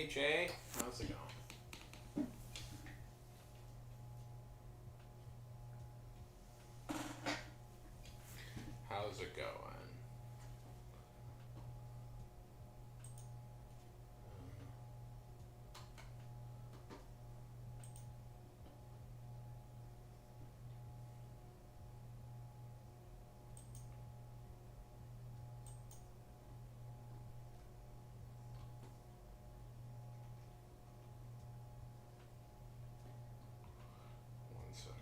Jay. How's it going? How's it going? One second.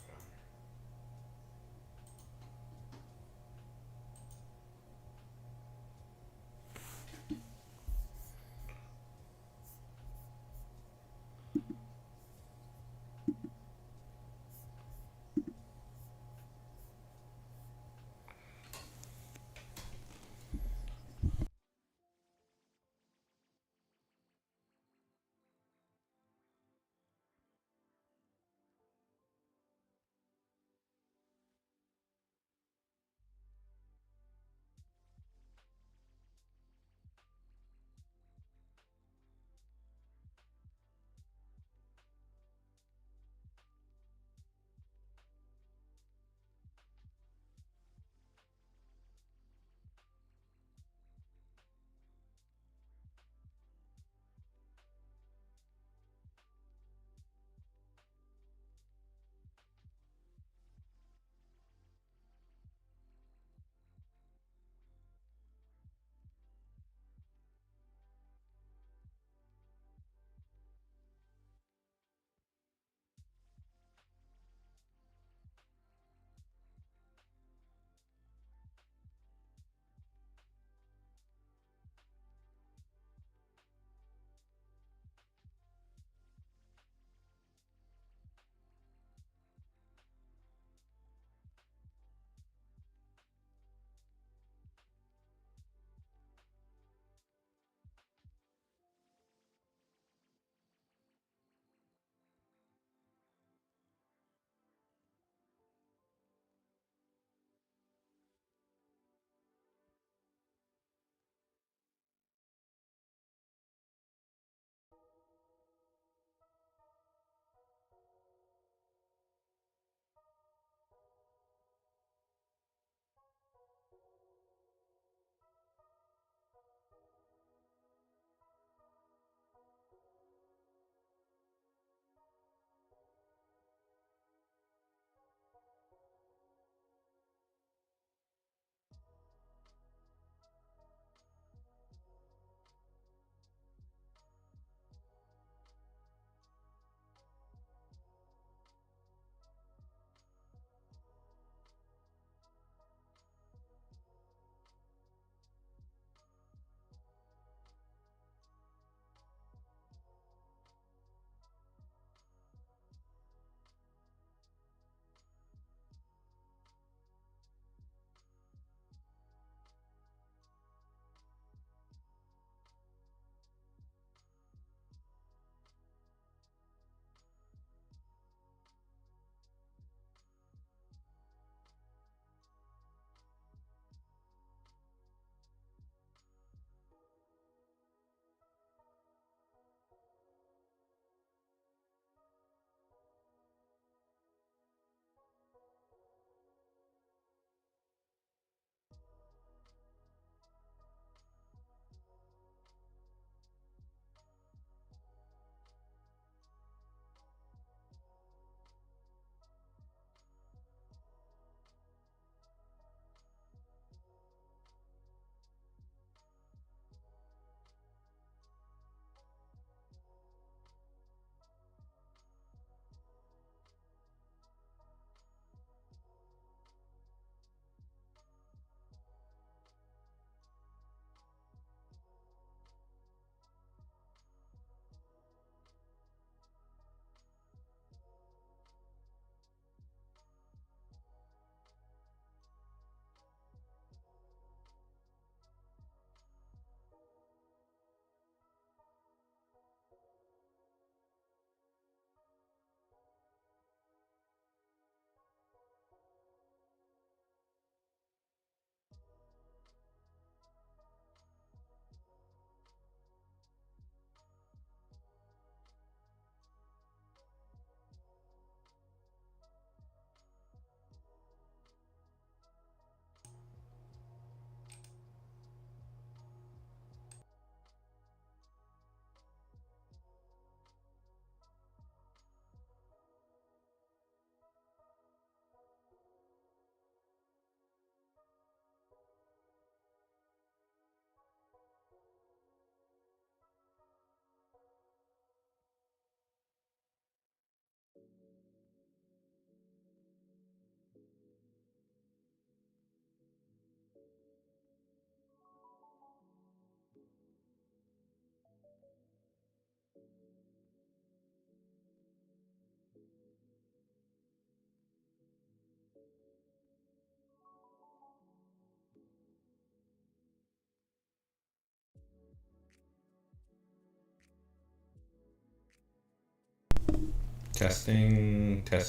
Testing. Can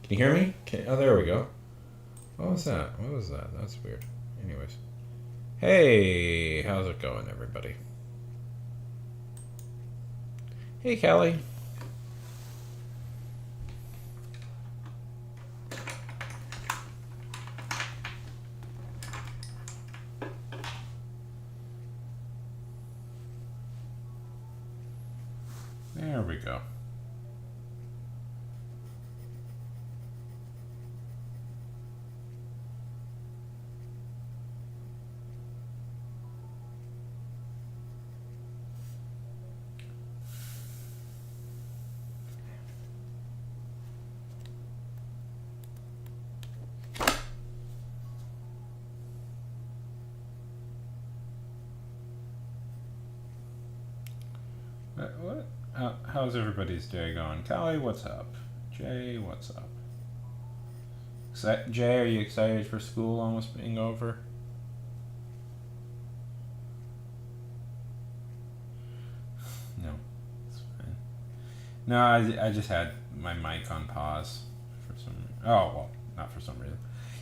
you hear me? Oh, there we go. What was that? That's weird. Anyways. Hey, how's it going, everybody? Hey, Callie. There we go. What? How's everybody's day going? Callie, what's up? Jay, what's up? Jay, are you excited for school almost being over? No, it's fine. No, I just had my mic on pause for some. Oh well, not for some reason.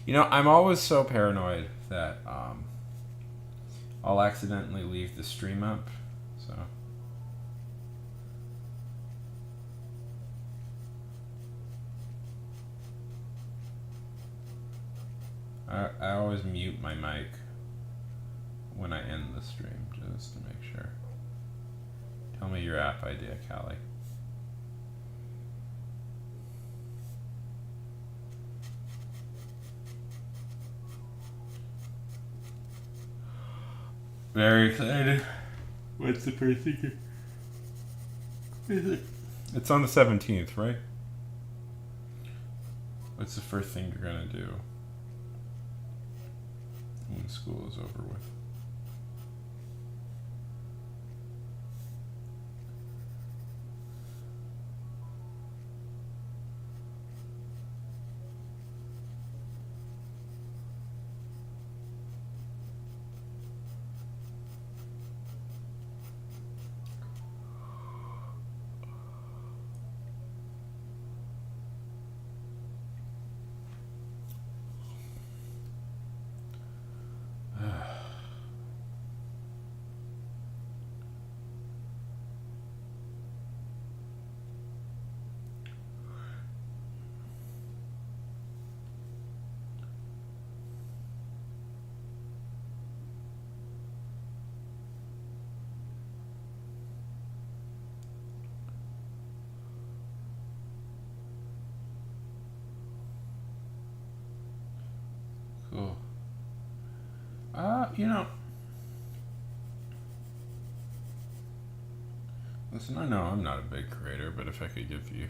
You know, I'm always so paranoid that I'll accidentally leave the stream up. So. I always mute my mic when I end the stream, just to make sure. Tell me your app idea, Callie. Very excited. What's the first thing? It's on the 17th, right? What's the first thing you're gonna do when school is over with? Cool. You know, listen, I know I'm not a big creator, but if I could give you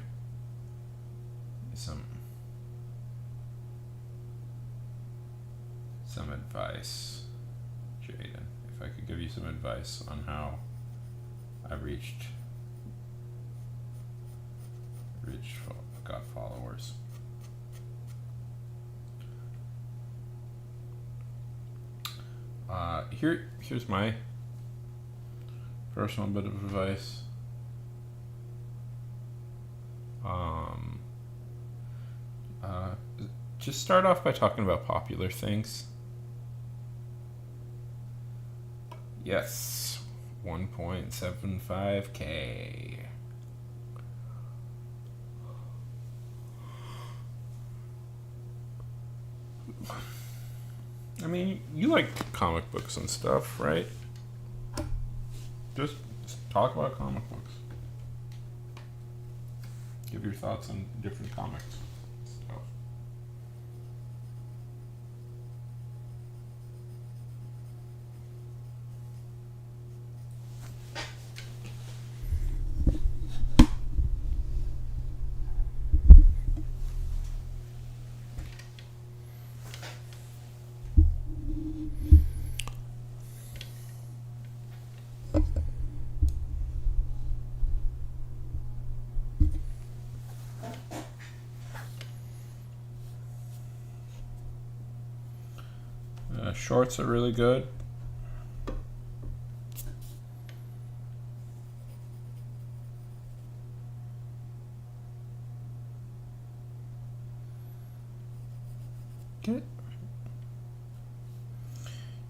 some advice, Jaden, if I could give you some advice on how I got followers. Here's my personal bit of advice. Just start off by talking about popular things. Yes, 1.75K. I mean, you like comic books and stuff, right? Just talk about comic books. Give your thoughts on different comics stuff. Shorts are really good.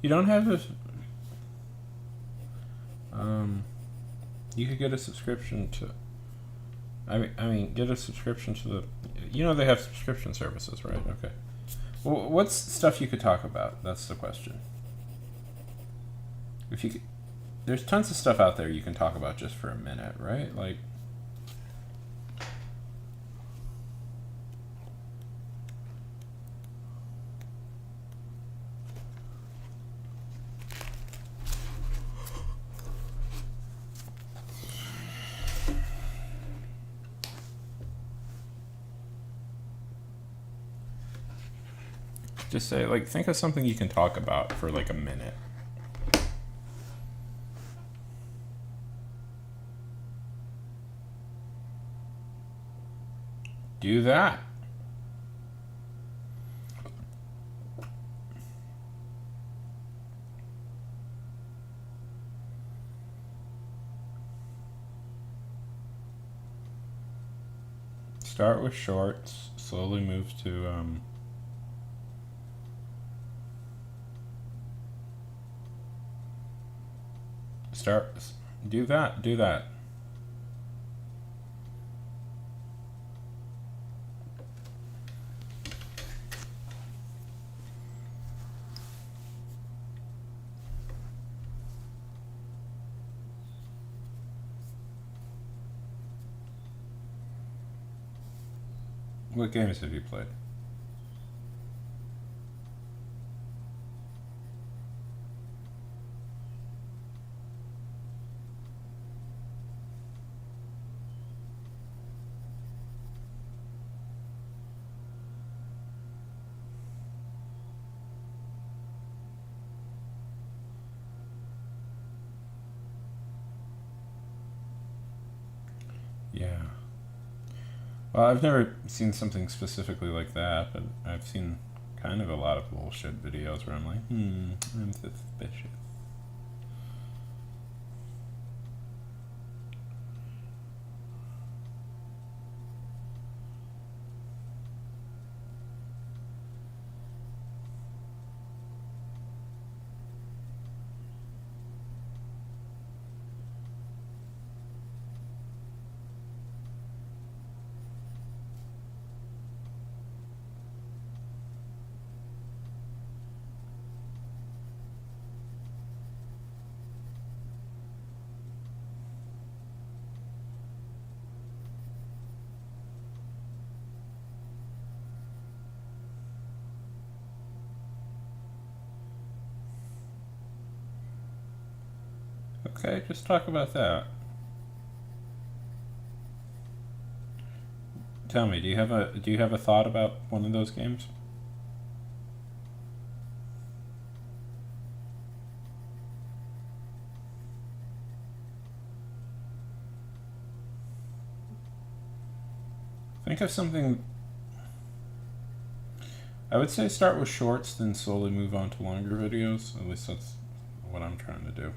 You don't have to. You could get a subscription to. I mean, get a subscription to the. You know they have subscription services, right? Okay. Well, what's stuff you could talk about? That's the question. If you could, there's tons of stuff out there you can talk about just for a minute, right? Like. Just say, like, think of something you can talk about for like a minute. Do that. Start with shorts, slowly move to do that. What games have you played? Yeah. Well, I've never seen something specifically like that, but I've seen kind of a lot of bullshit videos where I'm like, I'm suspicious. Okay, just talk about that. Tell me, do you have a thought about one of those games? Think of something. I would say start with shorts, then slowly move on to longer videos. At least that's what I'm trying to do.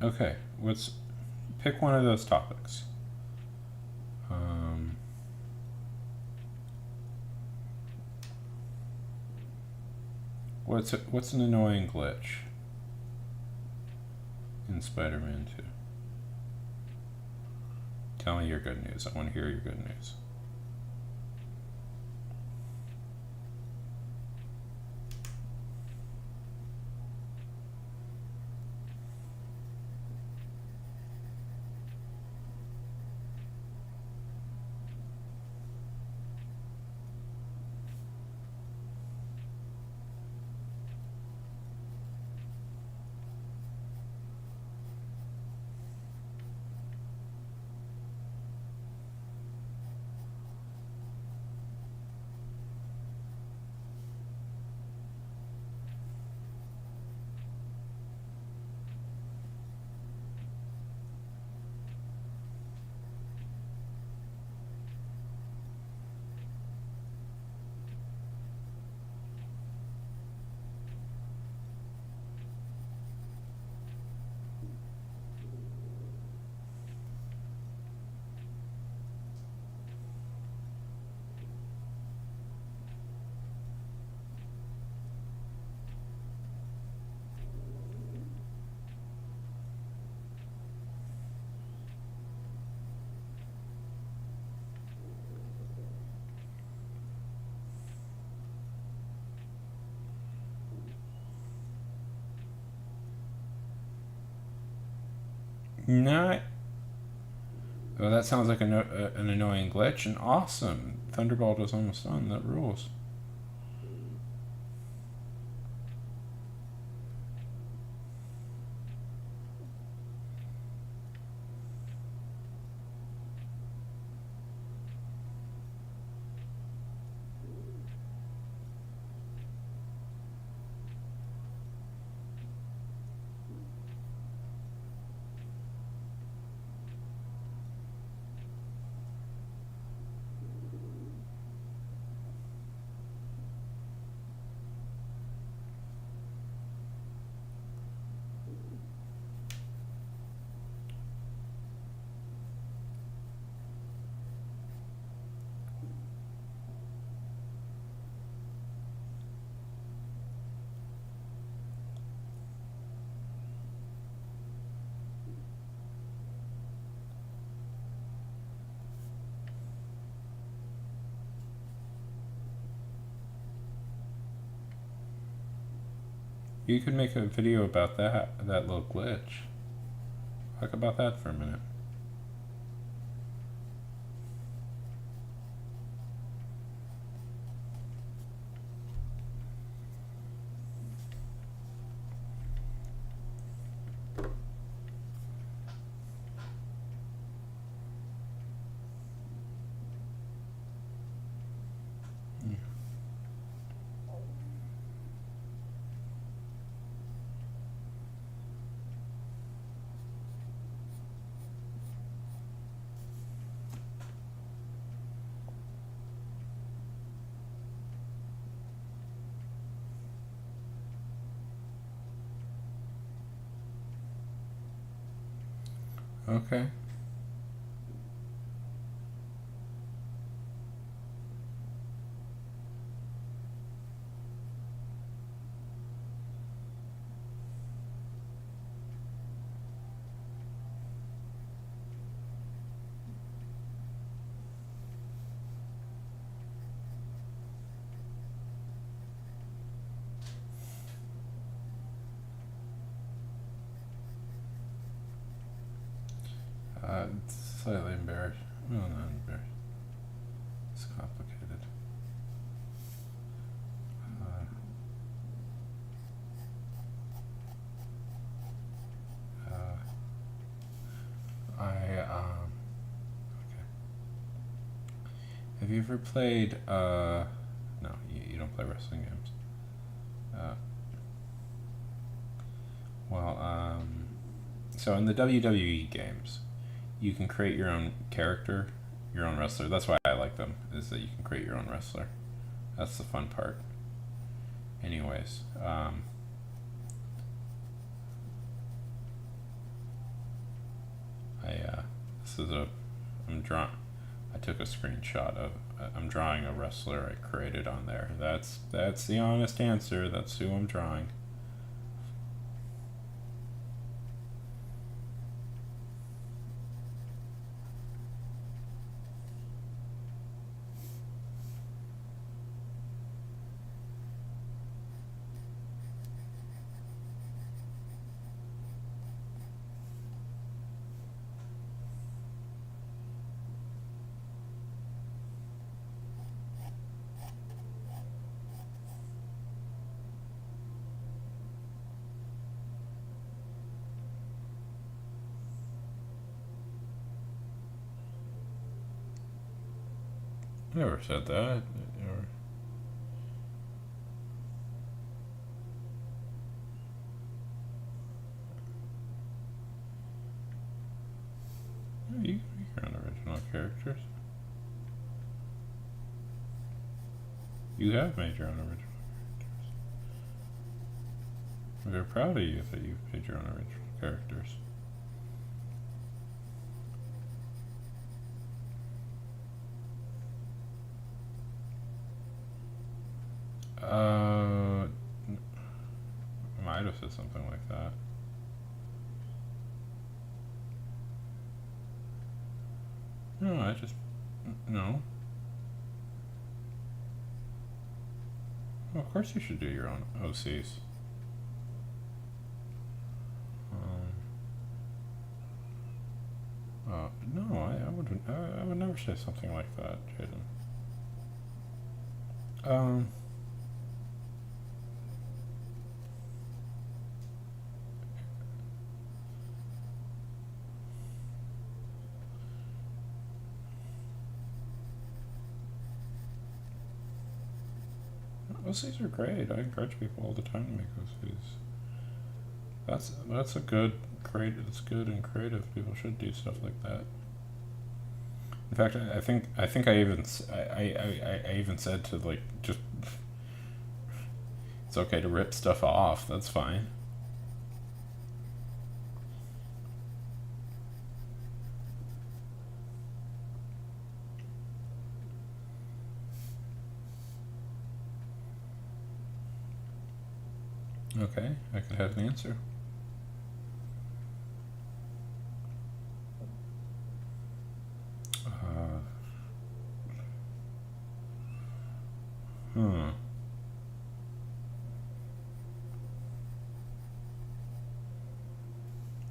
Okay, let's pick one of those topics. What's an annoying glitch in Spider-Man 2? Tell me your good news. I want to hear your good news. Not. Oh, that sounds like an annoying glitch. And awesome. Thunderbolt is almost done. That rules. You could make a video about that little glitch. Talk about that for a minute. Okay. It's slightly embarrassed. Well, not embarrassed. It's complicated. Okay. Have you ever played? No, you don't play wrestling games. So in the WWE games, you can create your own character, your own wrestler. That's why I like them, is that you can create your own wrestler. That's the fun part. Anyways, I took a screenshot of, I'm drawing a wrestler I created on there. That's the honest answer. That's who I'm drawing. Never said that. You can make your own original characters. You have made your own original characters. I'm very proud of you that you've made your own original characters. I might have said something like that. No, no. Well, of course you should do your own OCs. No, I wouldn't. I would never say something like that, Jaden. Um, OCs are great. I encourage people all the time to make OCs. That's a good, great. It's good and creative. People should do stuff like that. In fact, I think I even said to like just it's okay to rip stuff off. That's fine. Okay, I could have an answer. Hmm.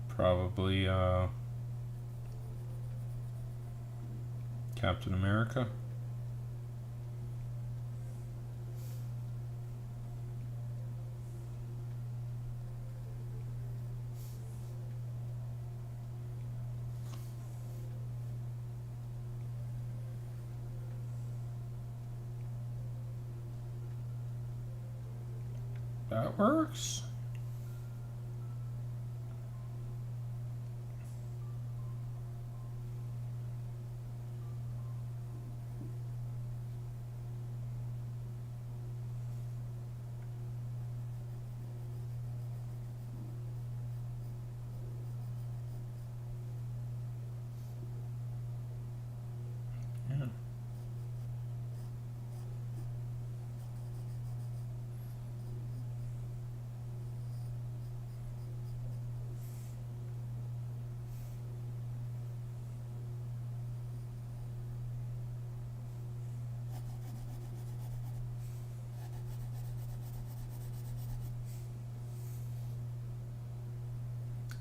Probably Captain America. That works. Yeah.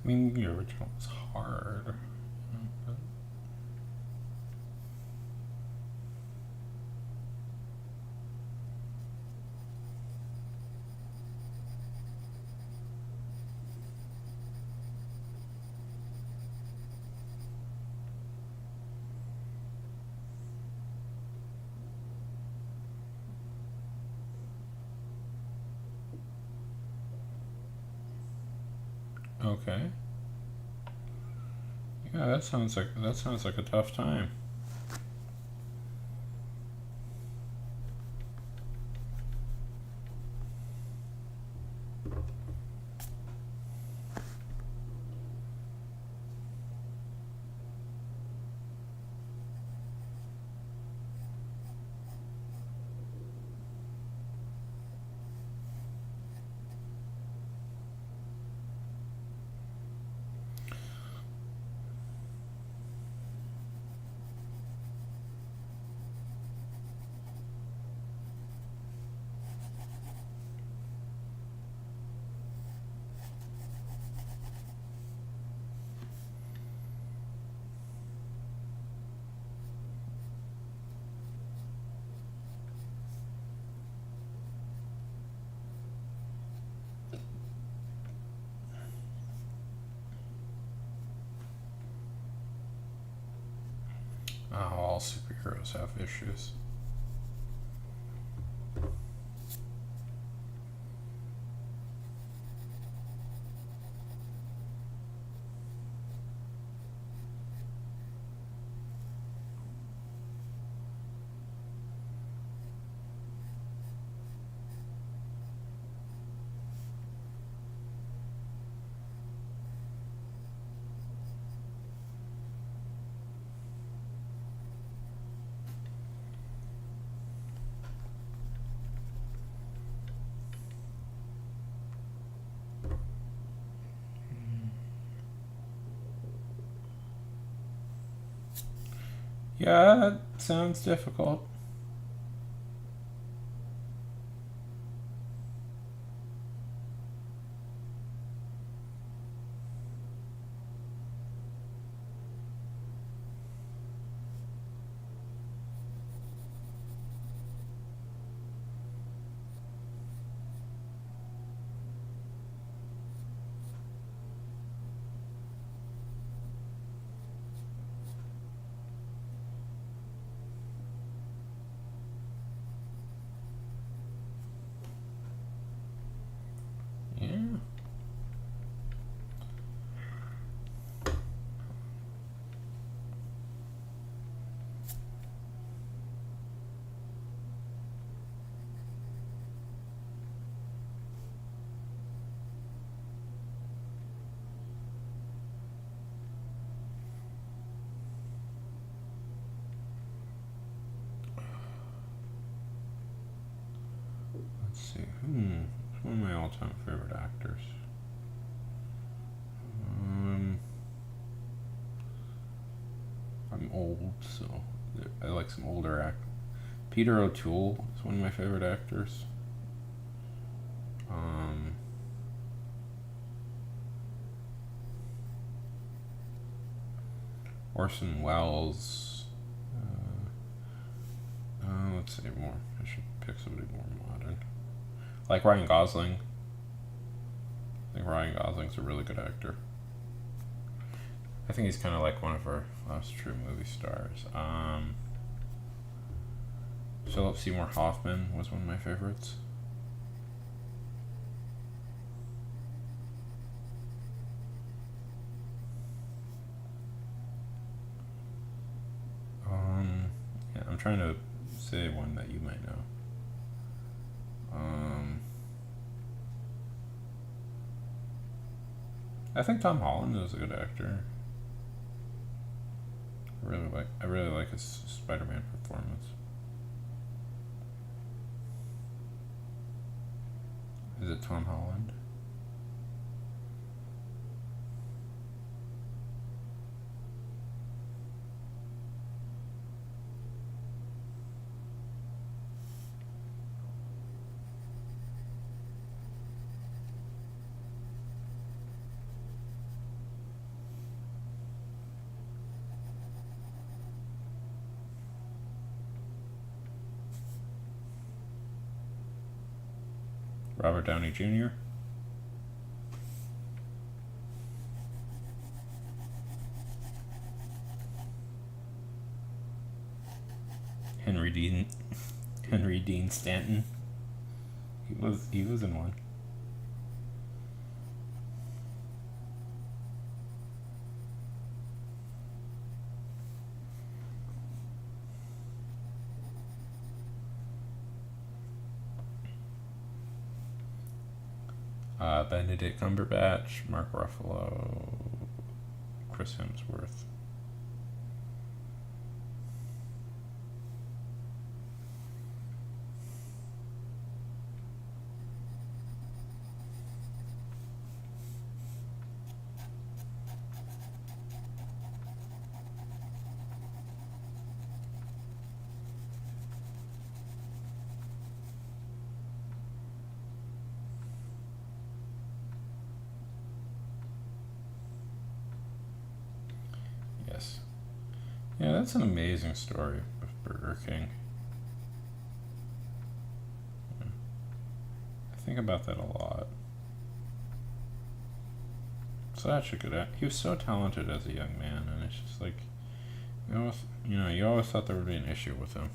I mean, the original was hard. But okay. Yeah, that sounds like a tough time. Oh, all superheroes have issues. Yeah, that sounds difficult. see. Who's one of my all-time favorite actors? I'm old, so I like some older act. Peter O'Toole is one of my favorite actors. Orson Welles. Let's see more. I should pick somebody more modern. Like Ryan Gosling. I think Ryan Gosling's a really good actor. I think he's kind of like one of our last true movie stars. Philip Seymour Hoffman was one of my favorites. Yeah, I'm trying to say one that you might know. I think Tom Holland is a good actor. I really like his Spider-Man performance. Is it Tom Holland? Robert Downey Jr. Henry Dean Stanton. He was in one. Benedict Cumberbatch, Mark Ruffalo, Chris Hemsworth. Yes. Yeah, that's an amazing story of Burger King. I think about that a lot. Such a good act. He was so talented as a young man, and it's just like, you always thought there would be an issue with him.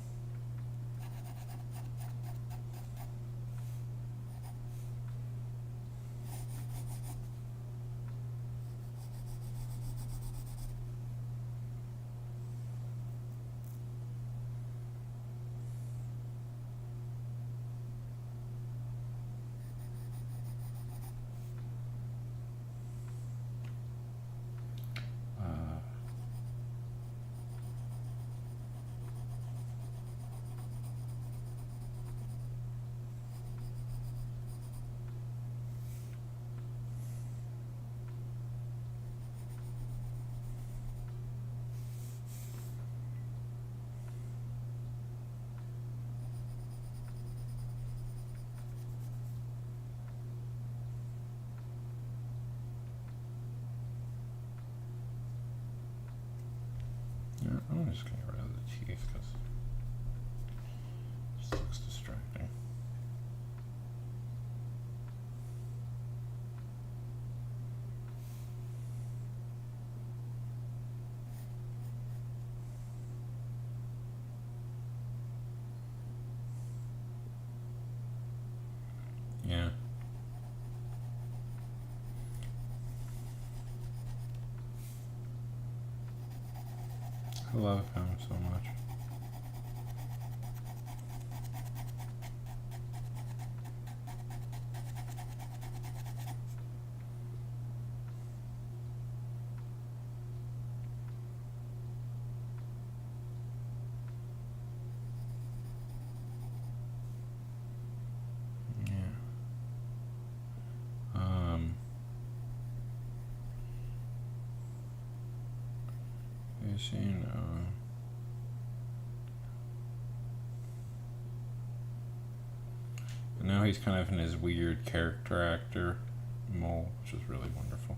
Yeah, I'm just gonna get rid of the teeth because it just looks distracting. Yeah. I love him so much. Yeah. machine. And now he's kind of in his weird character actor mold, which is really wonderful.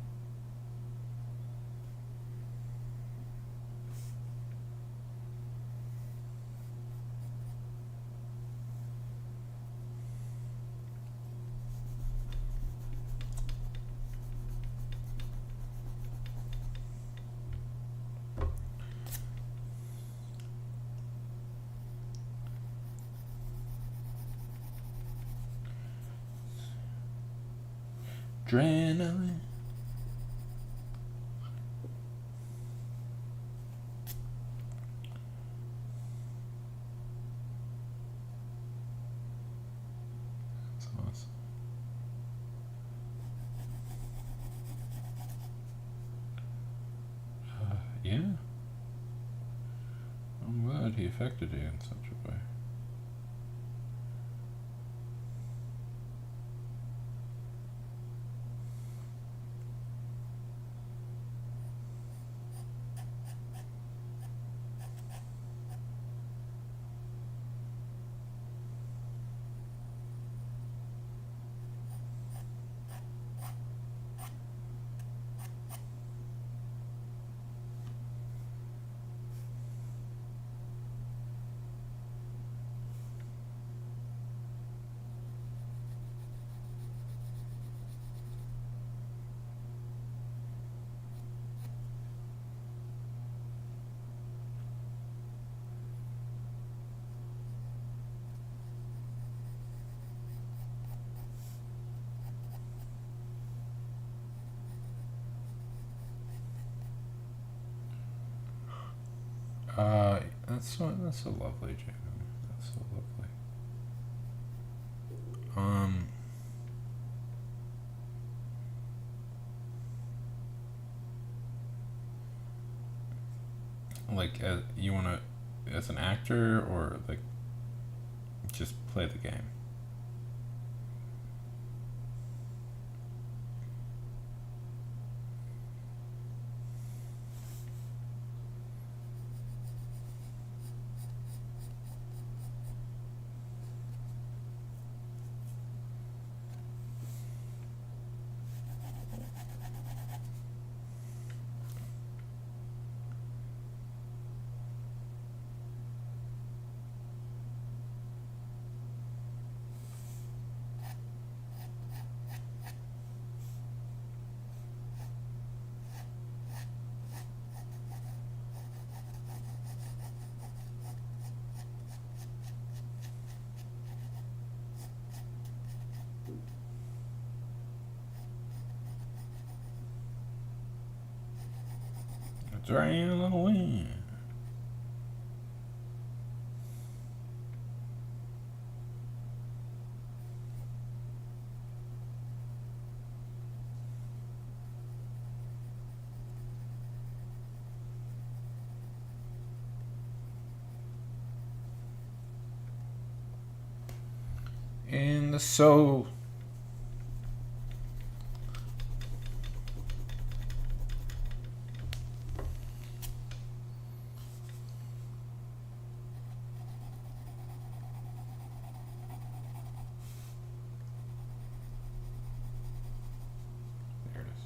Adrenaline. That's awesome. Yeah. I'm glad he affected you in such a way. That's so lovely, Jacob. That's so lovely. Like, you wanna, as an actor, or like, just play the game? Adrenaline. And the soul. There it is.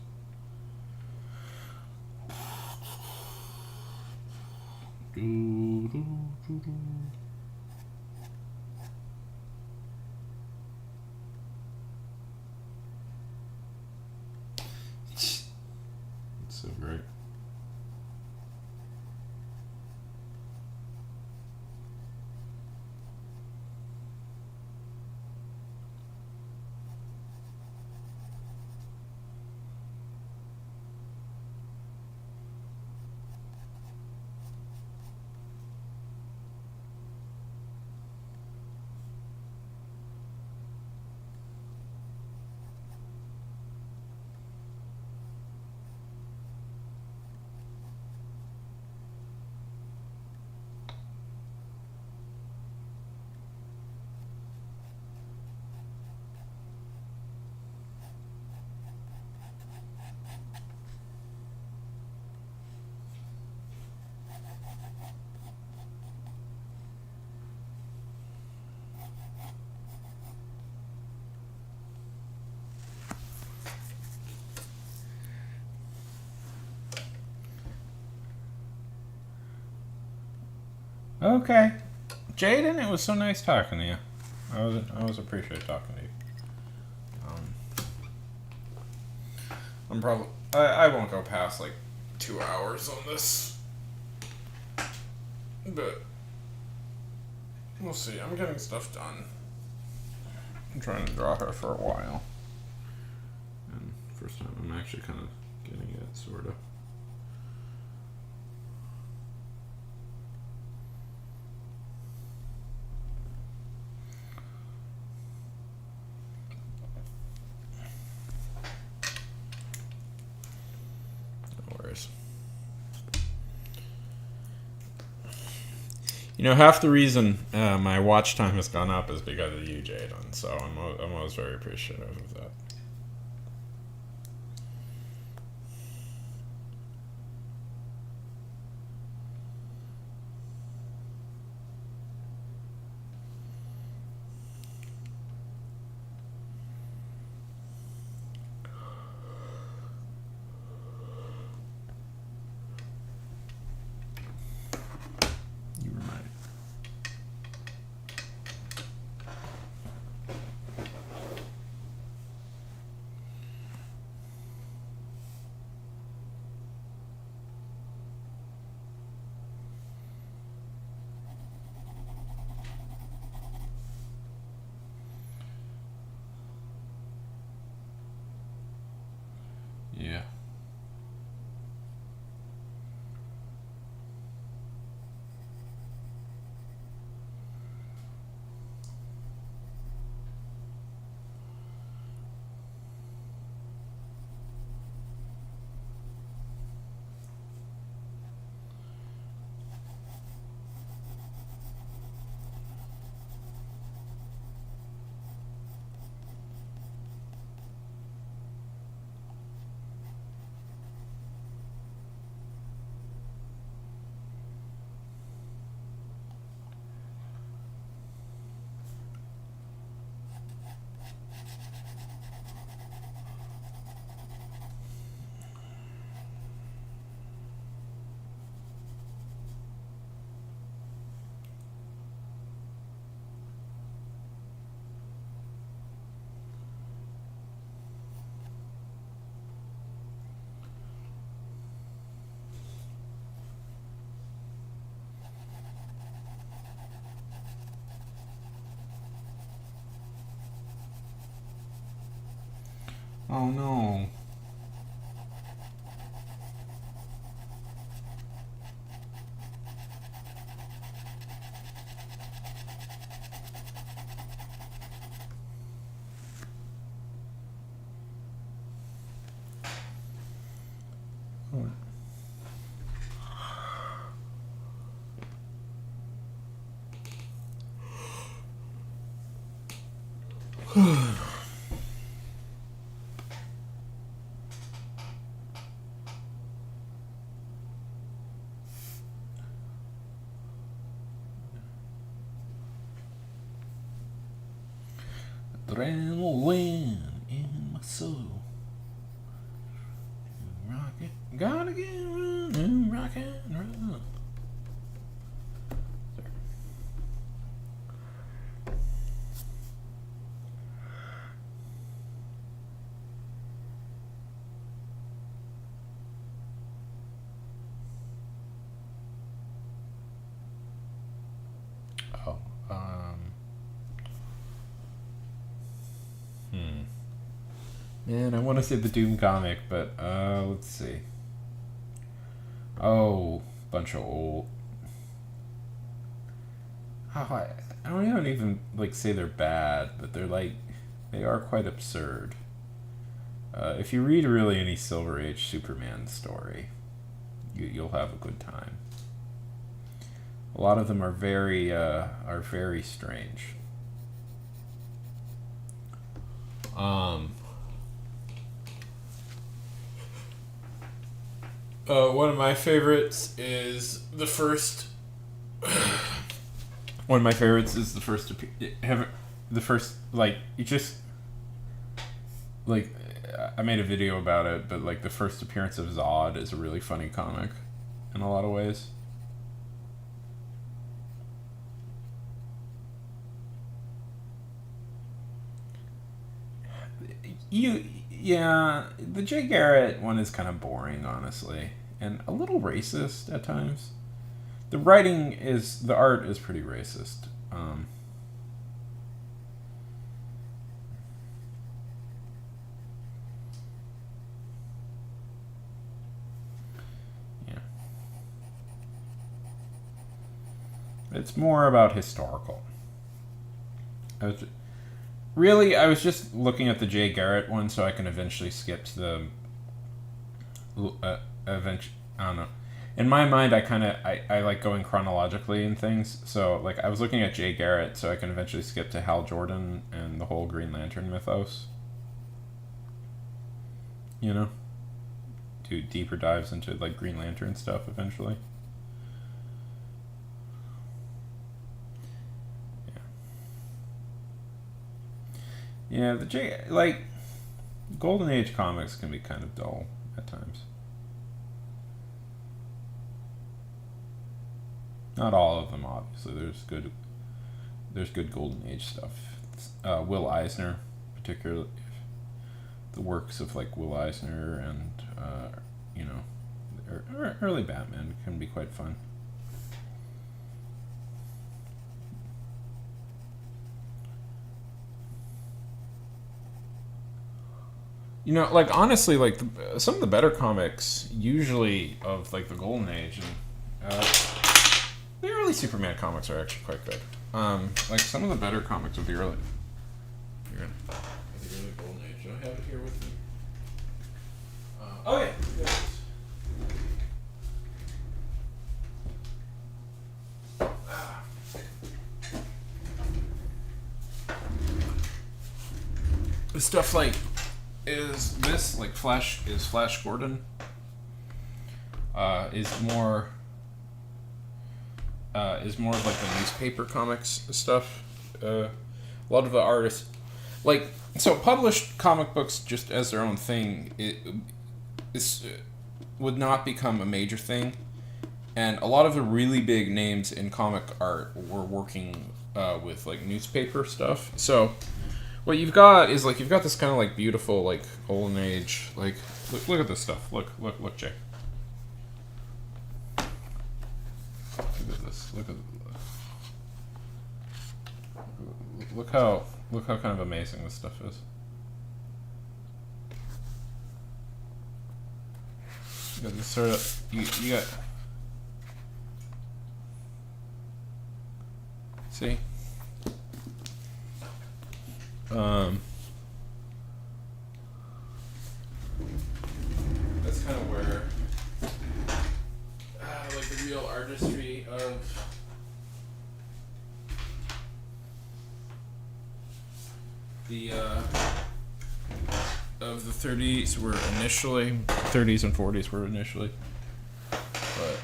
Do, do, do, do. It's so great. Okay. Jaden, it was so nice talking to you. I always appreciate talking to you. I'm probably I won't go past like 2 hours on this, but we'll see. I'm getting stuff done. I'm trying to draw her for a while, and first time I'm actually kind of getting it, sort of. You know, half the reason my watch time has gone up is because of you, Jaden. So I'm always very appreciative of that. You remind me. Yeah. Oh no. Adrenaline in my soul. Rocket, gotta get running, rock and roll. Oh, Man, I want to say the Doom comic, but let's see. Oh, bunch of old. Oh, I don't even like say they're bad, but they are quite absurd. If you read really any Silver Age Superman story, you'll have a good time. A lot of them are very strange. One of my favorites is the first. One of my favorites is the first. The first, like, you just like. I made a video about it, but like the first appearance of Zod is a really funny comic, in a lot of ways. Yeah, the Jay Garrett one is kind of boring, honestly, and a little racist at times. The art is pretty racist. Yeah, it's more about historical. I was I was just looking at the Jay Garrett one so I can eventually skip to the. I don't know. In my mind, I like going chronologically in things. So like I was looking at Jay Garrett so I can eventually skip to Hal Jordan and the whole Green Lantern mythos. You know, do deeper dives into like Green Lantern stuff eventually. Yeah, Golden Age comics can be kind of dull at times. Not all of them, obviously. There's good Golden Age stuff. Will Eisner, particularly the works of like Will Eisner and you know, early Batman can be quite fun. You know, like honestly, like some of the better comics, usually of like the Golden Age, and the early Superman comics are actually quite good. Like some of the better comics of the early Golden Age. Do I have it here with me? Oh yeah. Yes. Stuff like Flash Gordon is more of like the newspaper comics stuff. A lot of the artists published comic books just as their own thing would not become a major thing, and a lot of the really big names in comic art were working with like newspaper stuff. So what you've got is like you've got this kind of like beautiful like Golden Age like look at this stuff. Look, Jay. Look at this. Look how kind of amazing this stuff is. You got this sort of you got. See. That's kind of where like the real artistry of the 30s were initially 30s and 40s were initially, but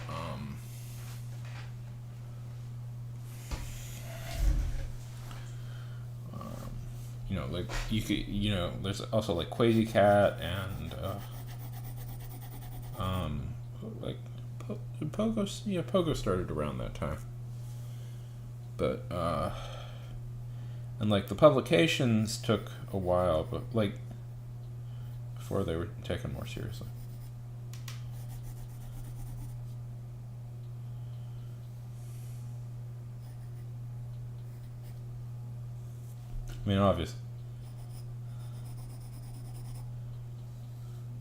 you know, like you could, you know, there's also like Quasi Cat and like Pogo. Yeah, Pogo started around that time, but and like the publications took a while, but like before they were taken more seriously. I mean,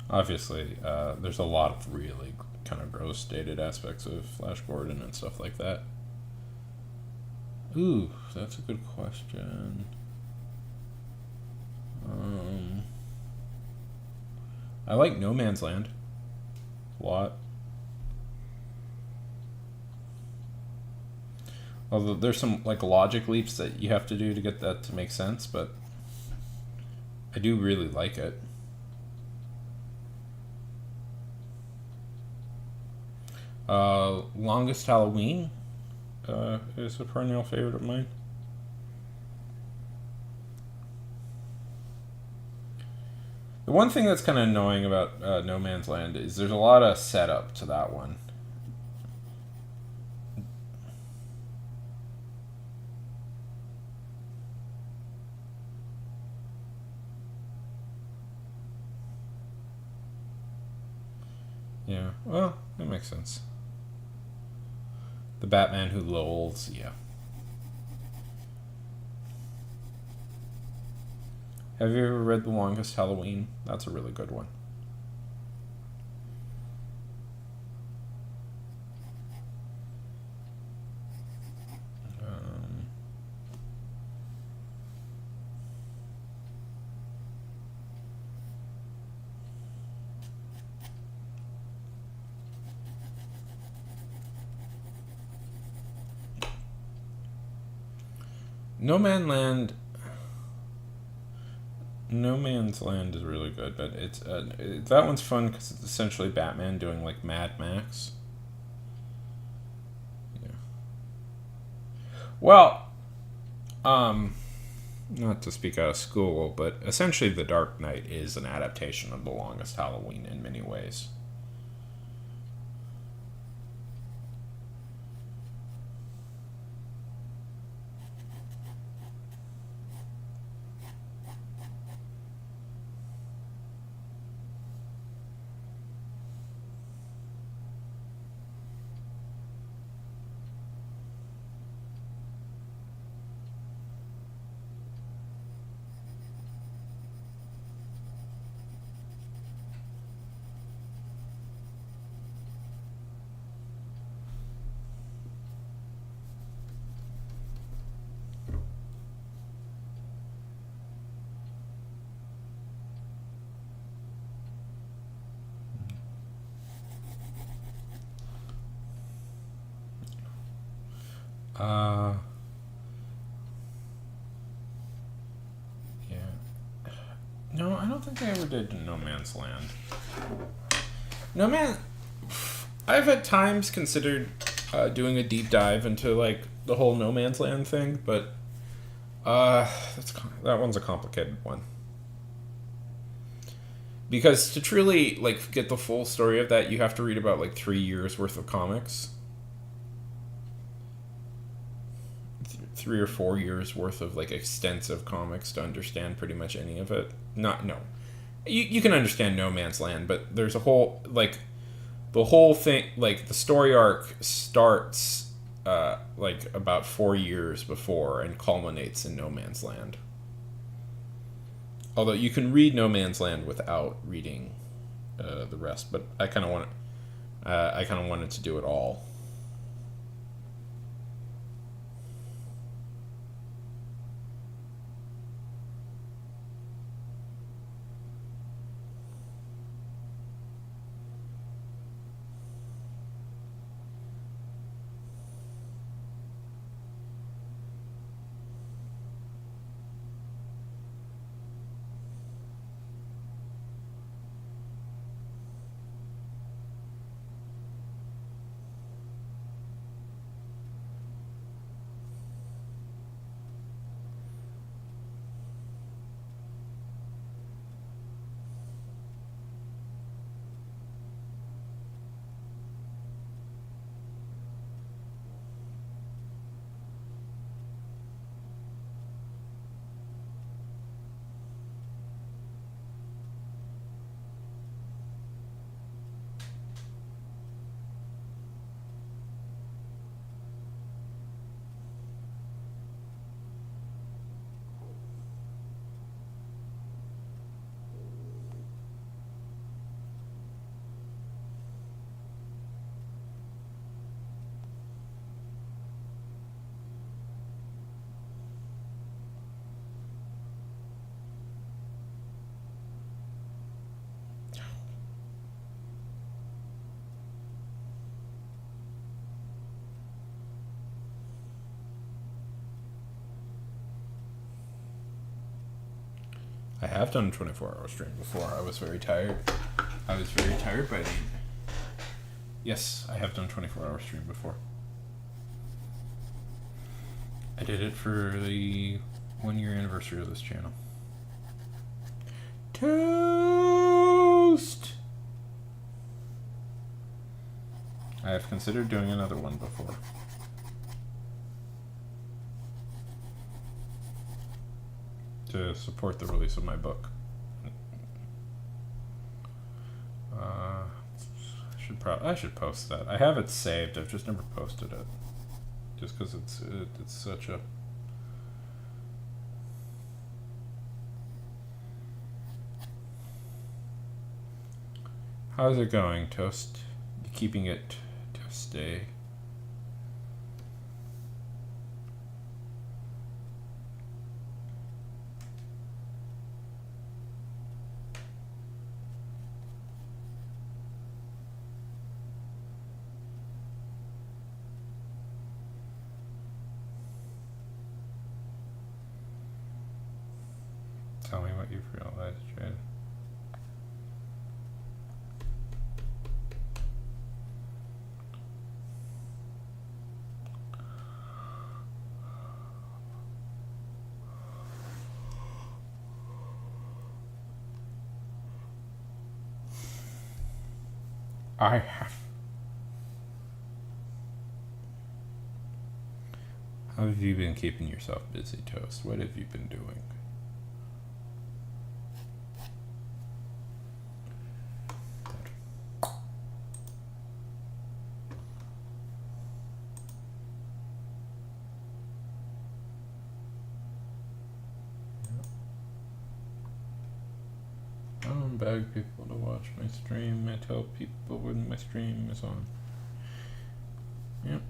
obviously, there's a lot of really kind of gross dated aspects of Flash Gordon and stuff like that. Ooh, that's a good question. I like No Man's Land a lot. Although there's some like logic leaps that you have to do to get that to make sense, but I do really like it. Longest Halloween is a perennial favorite of mine. The one thing that's kind of annoying about No Man's Land is there's a lot of setup to that one. Yeah, well, that makes sense. The Batman Who Lolls, yeah. Have you ever read The Longest Halloween? That's a really good one. No Man's Land. No Man's Land is really good, but that one's fun because it's essentially Batman doing like Mad Max. Yeah. Well, not to speak out of school, but essentially The Dark Knight is an adaptation of The Longest Halloween in many ways. Yeah. No, I don't think I ever did No Man's Land. No Man. I've at times considered doing a deep dive into like the whole No Man's Land thing, but that one's a complicated one. Because to truly like get the full story of that, you have to read about like 3 years worth of comics. 3 or 4 years worth of like extensive comics to understand pretty much any of it. You can understand No Man's Land, but there's a whole like the whole thing, like the story arc starts like about 4 years before and culminates in No Man's Land. Although you can read No Man's Land without reading the rest, but I kind of wanted to do it all. I have done a 24-hour stream before. I was very tired. I was very tired by Yes, I have done 24-hour stream before. I did it for the 1-year anniversary of this channel. Toast! I have considered doing another one before. To support the release of my book. I should post that. I have it saved. I've just never posted it, just because it's such a. How's it going, Toast? You keeping it toasty? Tell me what you've realized, Jade. I have. How have you been keeping yourself busy, Toast? What have you been doing? I don't beg people to watch my stream. I tell people when my stream is on. Yep,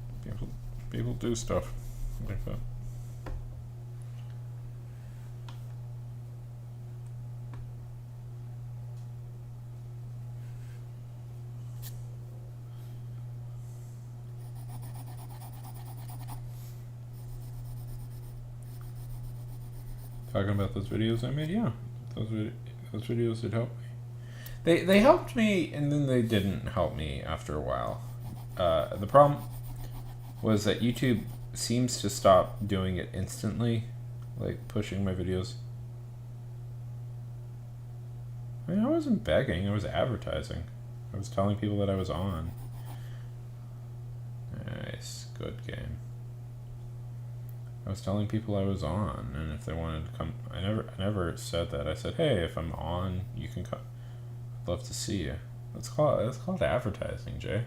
people do stuff like that. Talking about those videos I made, yeah, those videos did help me. They helped me, and then they didn't help me after a while. The problem was that YouTube seems to stop doing it instantly, like pushing my videos. I mean, I wasn't begging, I was advertising. I was telling people that I was on. Nice, good game. I was telling people I was on, and if they wanted to come, I never said that. I said, hey, if I'm on, you can come. I'd love to see you. That's called advertising, Jay.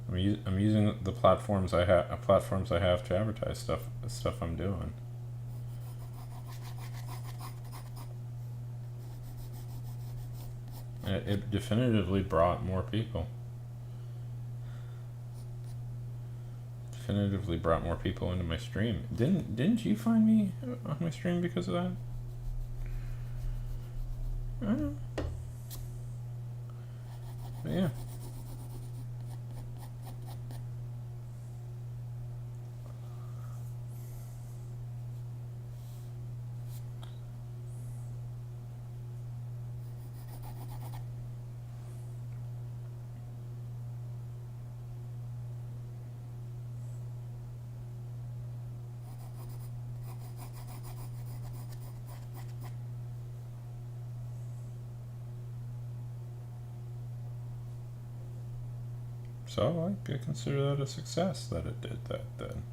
I'm using the platforms I have to advertise stuff I'm doing. It definitively brought more people. Definitively brought more people into my stream. Didn't you find me on my stream because of that? I don't know. But yeah. So I consider that a success that it did that then.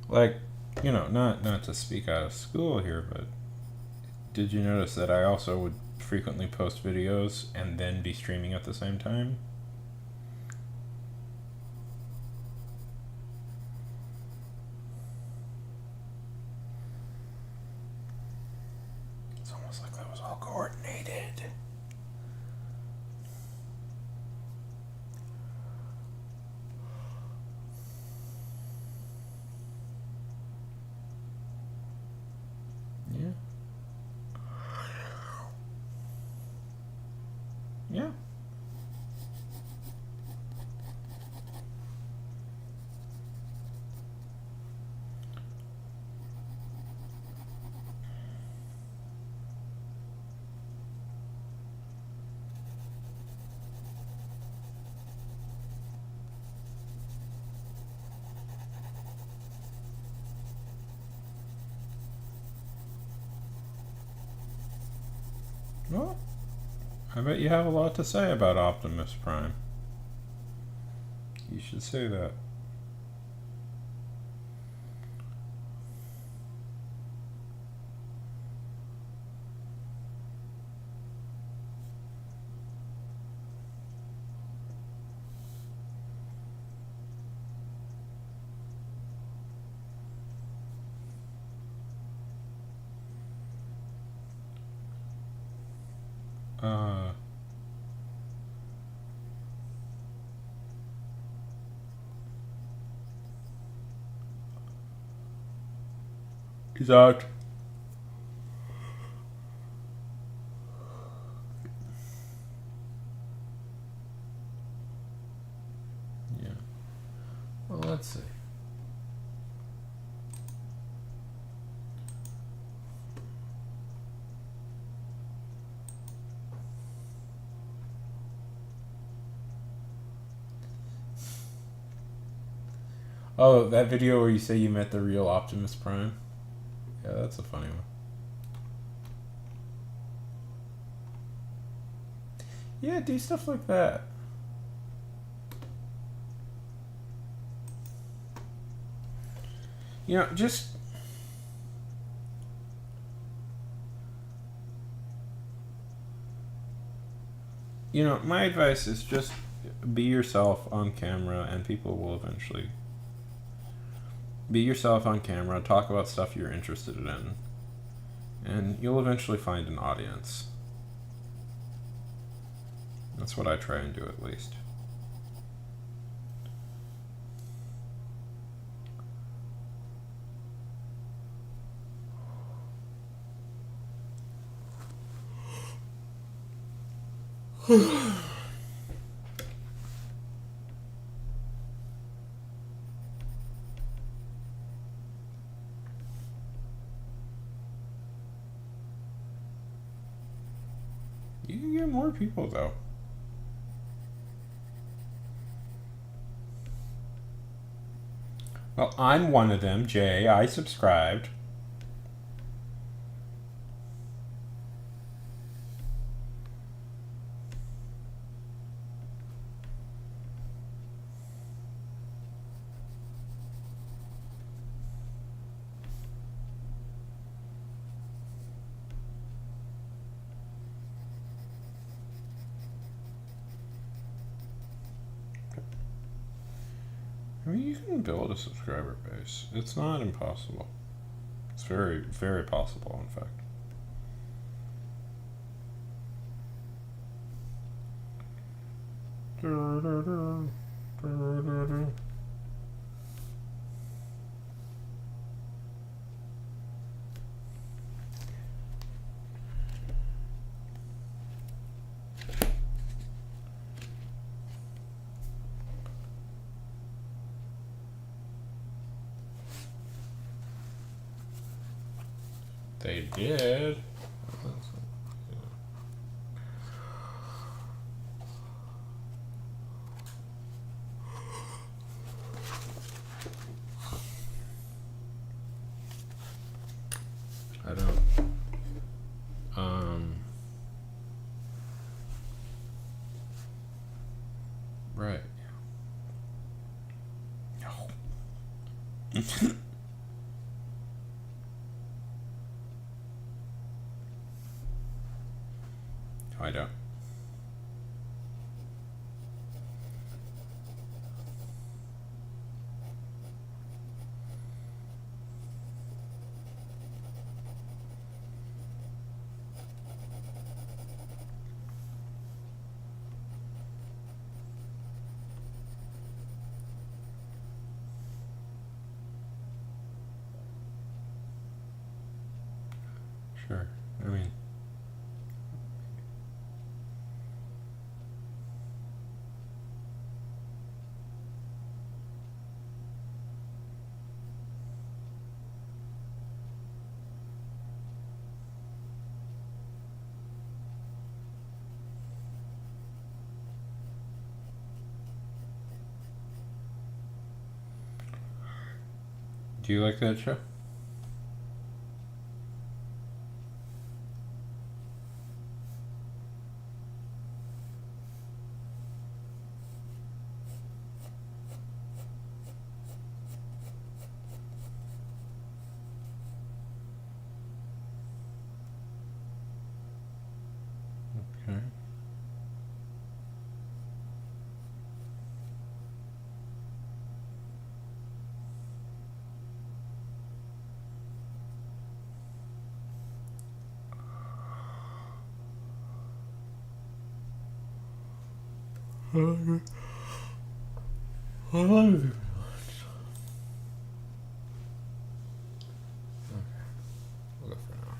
Like, you know, not to speak out of school here, but did you notice that I also would frequently post videos and then be streaming at the same time? It's almost like that was all coordinated. Yeah. Yeah. Well, I bet you have a lot to say about Optimus Prime. You should say that. Uh, he's out. Yeah. Well, let's see. Oh, that video where you say you met the real Optimus Prime? Yeah, that's a funny one. Yeah, do stuff like that. You know, just. You know, my advice is just be yourself on camera and people will eventually. Be yourself on camera, talk about stuff you're interested in, and you'll eventually find an audience. That's what I try and do, at least. You can get more people, though. Well, I'm one of them, Jay. I subscribed. I mean, you can build a subscriber base. It's not impossible. It's very, very possible, in fact. They did. I don't. Right. No. I don't. Sure. I mean, do you like that show? Okay. We'll go for an hour.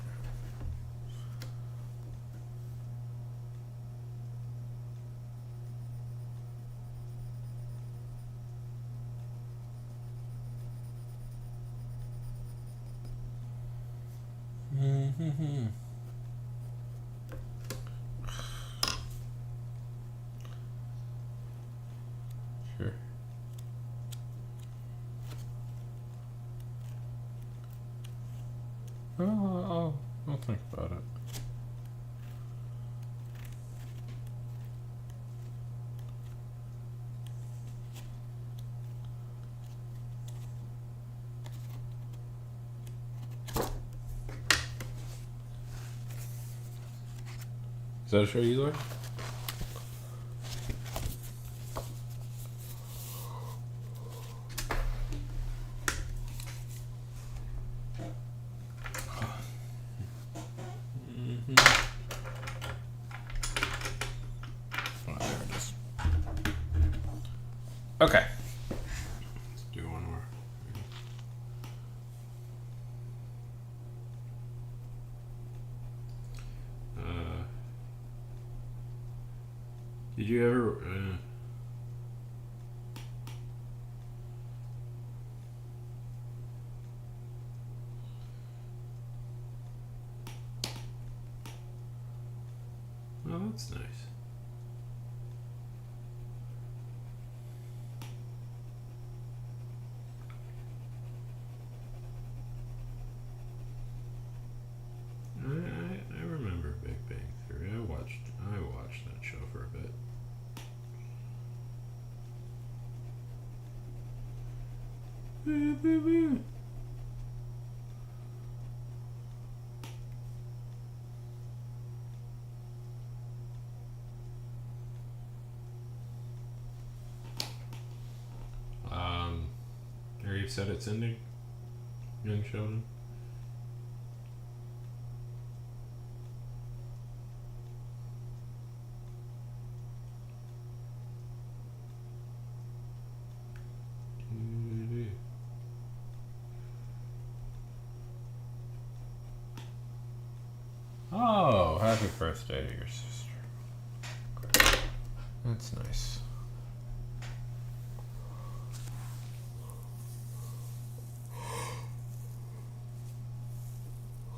Mm-hmm. Sure. I'll think about it. Is that a show you like? Oh, there it is. Okay. Let's do one more. Did you ever? Oh, that's nice. I remember Big Bang Theory. I watched that show for a bit. Are you said it's ending, Young Sheldon? Oh, happy birthday to your sister. That's nice.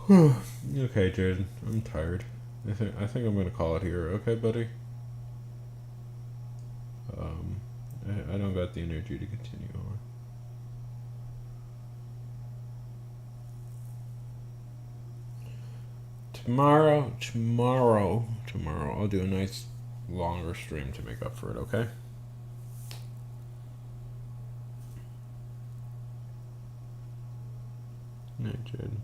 Okay, Jaden, I'm tired. I think I'm gonna call it here. Okay, buddy. I don't got the energy to continue on. Tomorrow, I'll do a nice longer stream to make up for it. Okay. Yeah, Jaden.